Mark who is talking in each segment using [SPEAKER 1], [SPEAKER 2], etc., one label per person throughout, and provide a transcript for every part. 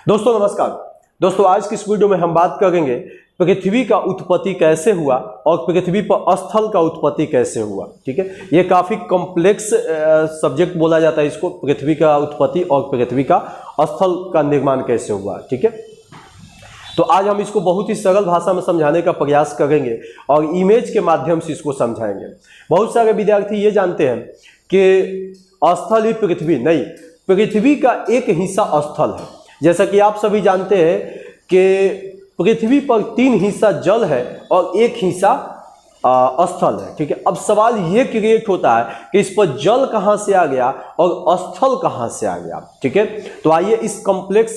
[SPEAKER 1] दोस्तों नमस्कार। दोस्तों आज की इस वीडियो में हम बात करेंगे पृथ्वी का उत्पत्ति कैसे हुआ और पृथ्वी पर स्थल का उत्पत्ति कैसे हुआ। ठीक है, ये काफी कॉम्प्लेक्स सब्जेक्ट बोला जाता है इसको, पृथ्वी का उत्पत्ति और पृथ्वी का स्थल का निर्माण कैसे हुआ। ठीक है, तो आज हम इसको बहुत ही सरल भाषा में समझाने का प्रयास करेंगे और इमेज के माध्यम से इसको समझाएंगे। बहुत सारे विद्यार्थी ये जानते हैं कि स्थल ही पृथ्वी नहीं, पृथ्वी का एक हिस्सा स्थल है। जैसा कि आप सभी जानते हैं कि पृथ्वी पर 3 हिस्सा जल है और 1 हिस्सा स्थल है। ठीक है, अब सवाल ये क्रिएट होता है कि इस पर जल कहाँ से आ गया और स्थल कहाँ से आ गया। ठीक है, तो आइए इस कॉम्प्लेक्स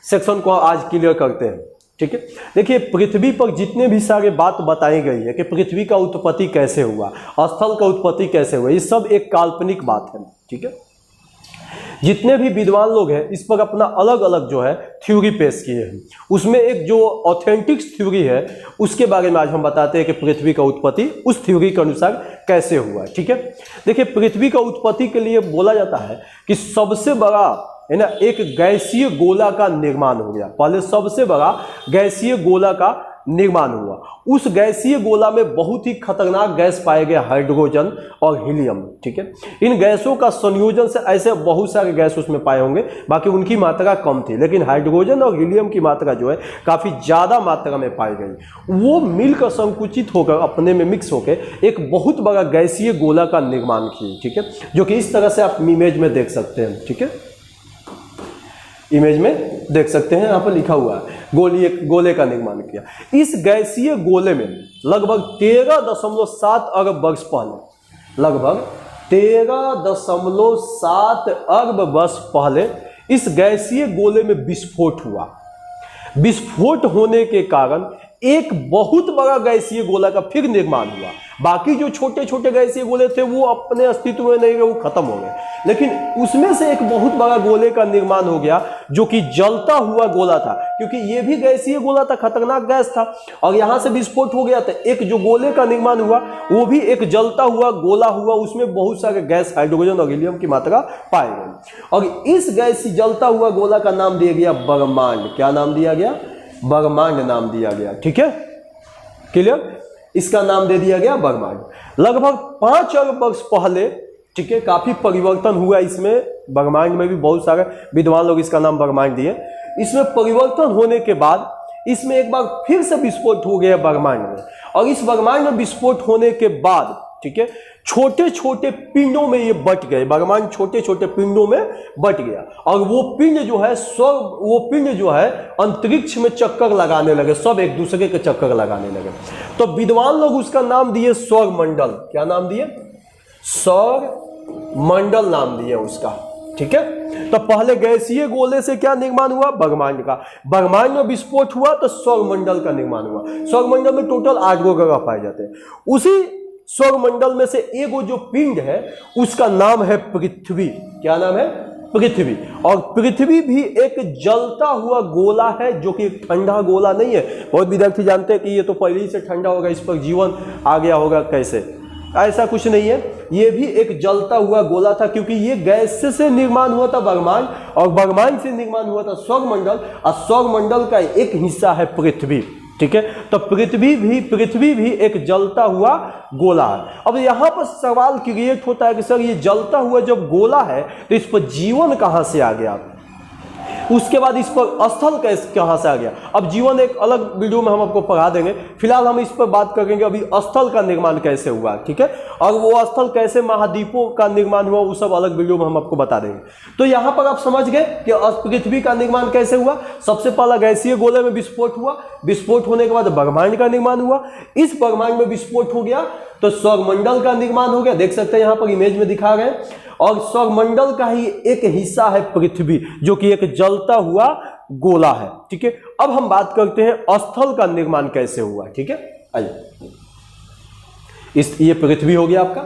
[SPEAKER 1] सेक्शन को आज क्लियर करते हैं। ठीक है, देखिए पृथ्वी पर जितने भी सारे बात बताई गई है कि पृथ्वी का उत्पत्ति कैसे हुआ, स्थल का उत्पत्ति कैसे हुआ, ये सब एक काल्पनिक बात है। ठीक है, जितने भी विद्वान लोग हैं इस पर अपना अलग अलग जो है थ्योरी पेश किए हैं। उसमें एक जो ऑथेंटिक थ्योरी है उसके बारे में आज हम बताते हैं कि पृथ्वी का उत्पत्ति उस थ्योरी के अनुसार कैसे हुआ। ठीक है, देखिए पृथ्वी का उत्पत्ति के लिए बोला जाता है कि सबसे बड़ा है ना एक गैसीय गोला का निर्माण हो गया। पहले सबसे बड़ा गैसीय गोला का निर्माण हुआ। उस गैसीय गोला में बहुत ही खतरनाक गैस पाए गए, हाइड्रोजन और हीलियम। ठीक है, इन गैसों का संयोजन से ऐसे बहुत सारे गैस उसमें पाए होंगे, बाकी उनकी मात्रा कम थी, लेकिन हाइड्रोजन और हीलियम की मात्रा जो है काफी ज्यादा मात्रा में पाई गई। वो मिलकर संकुचित होकर अपने में मिक्स होकर एक बहुत बड़ा गैसीय गोला का निर्माण की। ठीक है, जो कि इस तरह से आप इमेज में देख सकते हैं। ठीक है, इमेज में देख सकते हैं, यहाँ पर लिखा हुआ है गोले का निर्माण किया। इस गैसीय गोले में लगभग 13.7 अरब वर्ष पहले, लगभग 13.7 अरब वर्ष पहले इस गैसीय गोले में विस्फोट हुआ। विस्फोट होने के कारण एक बहुत बड़ा गैसीय गोला का फिर निर्माण हुआ। बाकी जो छोटे छोटे गैसीय गोले थे वो अपने अस्तित्व में नहीं रहे, वो खत्म हो गए, लेकिन उसमें से एक बहुत बड़ा गोले का निर्माण हो गया जो कि जलता हुआ गोला था, क्योंकि ये भी गैसीय गोला था, खतरनाक गैस था, और यहां से विस्फोट हो गया था। एक जो गोले का निर्माण हुआ वो भी एक जलता हुआ गोला हुआ, उसमें बहुत सारे गैस, हाइड्रोजन और हीलियम की मात्रा पाई गई, और इस गैसी जलता हुआ गोला का नाम दिया गया ब्रह्मांड। क्या नाम दिया गया? ब्रह्मांड नाम दिया गया। ठीक है, क्लियर? इसका नाम दे दिया गया ब्रह्मांड। लगभग 5 अरब वर्ष पहले, ठीक है, काफी परिवर्तन हुआ इसमें। ब्रह्मांड में भी बहुत सारे विद्वान लोग इसका नाम ब्रह्मांड दिए। इसमें परिवर्तन होने के बाद इसमें एक बार फिर से विस्फोट हो गया ब्रह्मांड में, और इस ब्रह्मांड में विस्फोट होने के बाद, ठीक है, छोटे छोटे पिंडों में ये बट गए। ब्रह्मांड छोटे छोटे पिंडों में बट गया, और वो पिंड जो है अंतरिक्ष में चक्कर लगाने लगे, सब एक दूसरे के चक्कर लगाने लगे। तो विद्वान लोग उसका नाम दिए सौरमंडल। क्या नाम दिए? सौरमंडल नाम दिए उसका। ठीक है, तो पहले गैसीय गोले से क्या निर्माण हुआ? ब्रह्मांड का। ब्रह्मांड में विस्फोट हुआ तो सौरमंडल का निर्माण हुआ। सौरमंडल में टोटल 8 ग्रह पाए जाते हैं। उसी सौरमंडल में से एक जो पिंड है उसका नाम है पृथ्वी। क्या नाम है? पृथ्वी। और पृथ्वी भी एक जलता हुआ गोला है, जो कि एक ठंडा गोला नहीं है। बहुत विद्यार्थी जानते हैं कि ये तो पहले ही से ठंडा होगा, इस पर जीवन आ गया होगा, कैसे? ऐसा कुछ नहीं है, ये भी एक जलता हुआ गोला था, क्योंकि ये गैस से निर्माण हुआ था ब्रह्मांड, और ब्रह्मांड से निर्माण हुआ था सौरमंडल, और सौरमंडल का एक हिस्सा है पृथ्वी। ठीक है, तो पृथ्वी भी एक जलता हुआ गोला है। अब यहां पर सवाल क्रिएट होता है कि सर ये जलता हुआ जब गोला है तो इस पर जीवन कहां से आ गया? उसके बाद इस पर स्थल कैसे कहां से आ गया? अब जीवन एक अलग वीडियो में हम आपको पढ़ा देंगे, फिलहाल हम इस पर बात करेंगे अभी स्थल का निर्माण कैसे हुआ। ठीक है, और वो स्थल कैसे महाद्वीपों का निर्माण हुआ वो सब अलग वीडियो में हम आपको बता देंगे। तो यहां पर आप समझ गए कि पृथ्वी का निर्माण कैसे हुआ। सबसे पहला गैसीय गोले में विस्फोट हुआ, विस्फोट होने के बाद ब्रह्मांड का निर्माण हुआ। इस ब्रह्मांड में विस्फोट हो गया तो सौरमंडल का निर्माण हो गया, देख सकते हैं यहां पर इमेज में दिखा गए, और सौरमंडल का ही एक हिस्सा है पृथ्वी, जो कि एक जलता हुआ गोला है। ठीक है, अब हम बात करते हैं स्थल का निर्माण कैसे हुआ। ठीक है, आइए, ये पृथ्वी हो गया आपका।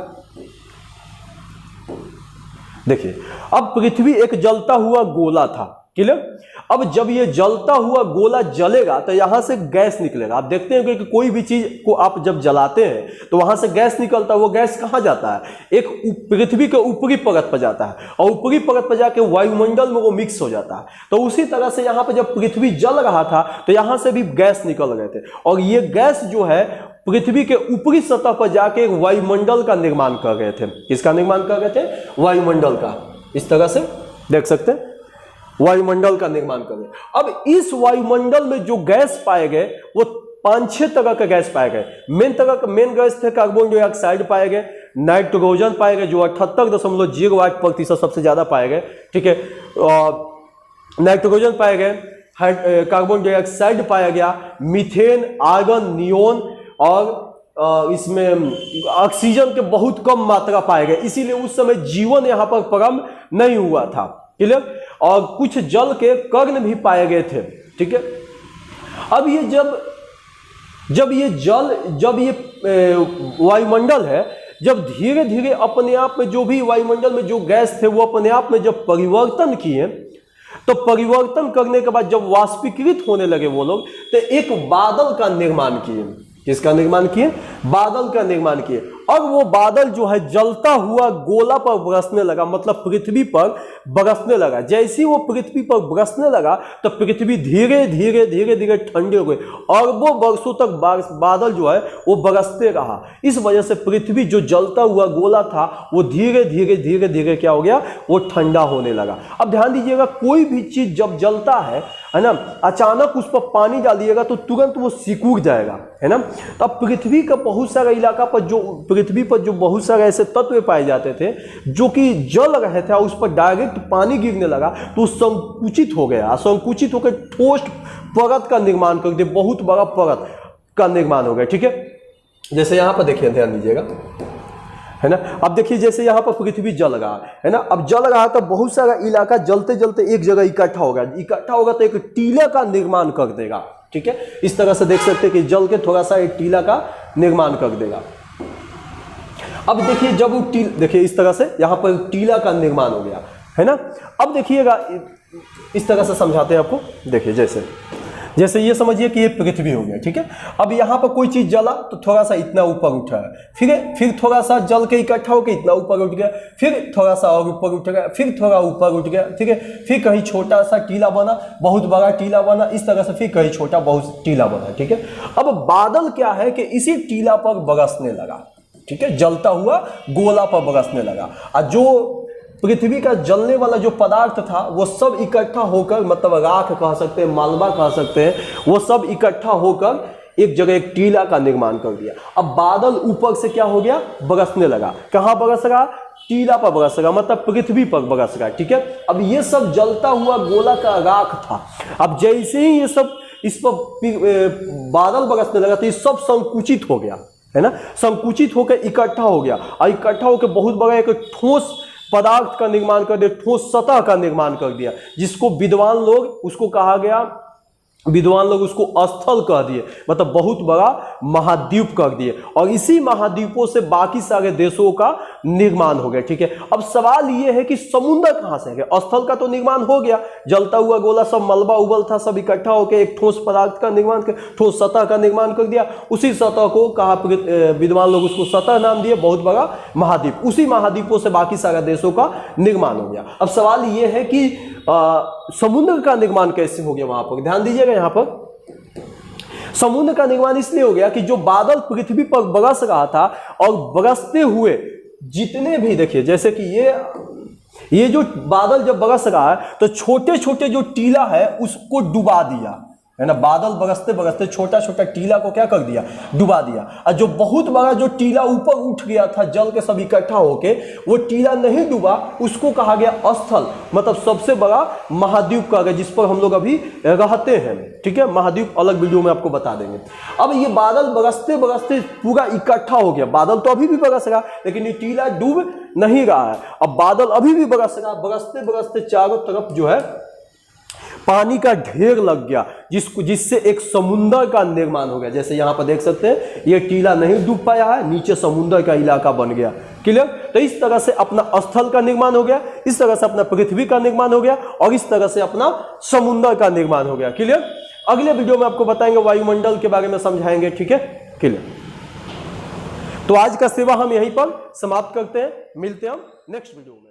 [SPEAKER 1] देखिए, अब पृथ्वी एक जलता हुआ गोला था, क्लियर। अब जब ये जलता हुआ गोला जलेगा तो यहां से गैस निकलेगा। आप देखते हैं कि कोई भी चीज को आप जब जलाते हैं तो वहां से गैस निकलता है। वो गैस कहां जाता है? एक पृथ्वी के ऊपरी परत पर जाता है और ऊपरी परत पर जाके वायुमंडल में वो मिक्स हो जाता है। तो उसी तरह से यहां पर जब पृथ्वी जल रहा था तो यहां से भी गैस निकल रहे थे और ये गैस जो है पृथ्वी के ऊपरी सतह पर जाके एक वायुमंडल का निर्माण कर रहे थे। किसका निर्माण कर रहे थे? वायुमंडल का। इस तरह से देख सकते हैं, वायुमंडल का निर्माण कर रहे। अब इस वायुमंडल में जो गैस पाए गए वो 5-6 तरह के गैस पाए गए। मेन गैस थे कार्बन डाइऑक्साइड पाए गए, नाइट्रोजन पाए गए जो 78.08% सबसे ज्यादा पाए गए, ठीक है। नाइट्रोजन पाए गए, कार्बन डाइऑक्साइड पाया गया, मीथेन, आर्गन, नियोन और इसमें ऑक्सीजन के बहुत कम मात्रा पाए गए। इसीलिए उस समय जीवन यहां पर प्रारंभ नहीं हुआ था। क्लियर। और कुछ जल के कण भी पाए गए थे, ठीक है। अब ये जब ये वायुमंडल है, जब धीरे धीरे अपने आप में जो भी वायुमंडल में जो गैस थे वो अपने आप में जब परिवर्तन किए, तो परिवर्तन करने के बाद जब वाष्पीकृत होने लगे वो लोग, तो एक बादल का निर्माण किए। किसका निर्माण किए? बादल का निर्माण किए। और वो बादल जो है जलता हुआ गोला पर बरसने लगा, मतलब पृथ्वी पर बरसने लगा। जैसे ही वो पृथ्वी पर बरसने लगा तो पृथ्वी धीरे धीरे धीरे धीरे ठंडी हो गई। अरबों वर्षों तक बादल जो है वो बरसते रहा। इस वजह से पृथ्वी जो जलता हुआ गोला था वो धीरे धीरे धीरे धीरे क्या हो गया? वो ठंडा होने लगा। अब ध्यान दीजिएगा, कोई भी चीज जब जलता है ना, अचानक उस पर पानी डालिएगा तो तुरंत वो सिकुड़ जाएगा, है ना। तो अब पृथ्वी का बहुत सारा इलाका पर पृथ्वी पर जो बहुत सारे ऐसे तत्व पाए जाते थे जो कि जल रहे थे, उस पर डायरेक्ट पानी गिरने लगा तो संकुचित हो गया। संकुचित होकर ठोस परत का निर्माण कर दिया, बहुत बड़ा परत का निर्माण हो गया, ठीक है। जैसे यहां पर देखिए, ध्यान दीजिएगा, है ना। अब देखिए जैसे यहां पर पृथ्वी जल रहा है ना, अब जल रहा तो बहुत सारा इलाका जलते जलते एक जगह इकट्ठा होगा तो एक टीला का निर्माण कर देगा, ठीक है। इस तरह से देख सकते हैं कि जल के थोड़ा सा एक टीला का निर्माण कर देगा। अब देखिए जब वो देखिए इस तरह से यहां पर टीला का निर्माण हो गया, है ना। अब देखिएगा इस तरह से समझाते हैं आपको। देखिए जैसे ये समझिए कि ये पृथ्वी हो गया, ठीक है। अब यहाँ पर कोई चीज जला तो थोड़ा सा इतना ऊपर उठा है, फिर थोड़ा सा जल के इकट्ठा होकर इतना ऊपर उठ गया, फिर थोड़ा सा और ऊपर उठ गया, फिर थोड़ा ऊपर उठ गया, ठीक है। फिर कहीं छोटा सा टीला बना, बहुत बड़ा टीला बना, इस तरह से फिर कहीं छोटा बहुत टीला बना, ठीक है। अब बादल क्या है कि इसी टीला पर बरसने लगा, ठीक है, जलता हुआ गोला पर बरसने लगा। और जो पृथ्वी का जलने वाला जो पदार्थ था वो सब इकट्ठा होकर, मतलब राख कह सकते हैं, मालवा कह सकते हैं, वो सब इकट्ठा होकर एक जगह एक टीला का निर्माण कर दिया। अब बादल ऊपर से क्या हो गया? बरसने लगा। कहां बरस रहा? टीला पर बरस रहा, मतलब पृथ्वी पर बरस रहा, ठीक है। अब ये सब जलता हुआ गोला का राख था। अब जैसे ही ये सब इस पर बादल बरसने लगा तो ये सब संकुचित हो गया, है ना। संकुचित होकर इकट्ठा हो गया और इकट्ठा होकर बहुत बड़ा एक ठोस पदार्थ का निर्माण कर दिया, ठोस सतह का निर्माण कर दिया, जिसको विद्वान लोग उसको कहा गया, विद्वान लोग उसको स्थल कह दिए, मतलब बहुत बड़ा महाद्वीप कर दिए। और इसी महाद्वीपों से बाकी सारे देशों का निर्माण हो गया, ठीक है। अब सवाल यह है कि समुद्र कहां से है? स्थल का तो निर्माण हो गया, जलता हुआ गोला सब मलबा उबल था, सब इकट्ठा होकर एक ठोस पदार्थ का निर्माण कर, ठोस सतह का निर्माण कर दिया। उसी सतह को कहा, विद्वान लोग उसको सतह नाम दिए, बहुत बड़ा महाद्वीप। उसी महाद्वीपों से बाकी सारे देशों का निर्माण हो गया। अब सवाल यह है कि समुद्र का निर्माण कैसे हो गया वहां पर? ध्यान दीजिएगा, यहां पर समुद्र का निर्माण इसलिए हो गया कि जो बादल पृथ्वी पर बरस रहा था और बरसते हुए जितने भी, देखिए जैसे कि ये जो बादल जब बरस रहा है तो छोटे छोटे जो टीला है उसको डुबा दिया, है ना। बादल बरसते बरसते छोटा छोटा टीला को क्या कर दिया? डुबा दिया। और जो बहुत बड़ा जो टीला ऊपर उठ गया था जल के सब इकट्ठा होके, वो टीला नहीं डूबा, उसको कहा गया स्थल, मतलब सबसे बड़ा महाद्वीप कहा गया, जिस पर हम लोग अभी रहते हैं, ठीक है। महाद्वीप अलग वीडियो में आपको बता देंगे। अब ये बादल बरसते बरसते पूरा इकट्ठा हो गया। बादल तो अभी भी बरस रहा, लेकिन ये टीला डूब नहीं रहा है। अब बादल अभी भी बरस रहा, बरसते बरसते चारों तरफ जो है पानी का ढेर लग गया, जिससे एक समुंदर का निर्माण हो गया। जैसे यहां पर देख सकते हैं ये टीला नहीं डूब पाया है, नीचे समुंदर का इलाका बन गया। क्लियर? तो इस तरह से अपना स्थल का निर्माण हो गया, इस तरह से अपना पृथ्वी का निर्माण हो गया और इस तरह से अपना समुंदर का निर्माण हो गया। क्लियर? अगले वीडियो में आपको बताएंगे वायुमंडल के बारे में समझाएंगे। ठीक है? क्लियर? तो आज का सेवा हम यहीं पर समाप्त करते हैं, मिलते हैं हम नेक्स्ट वीडियो में।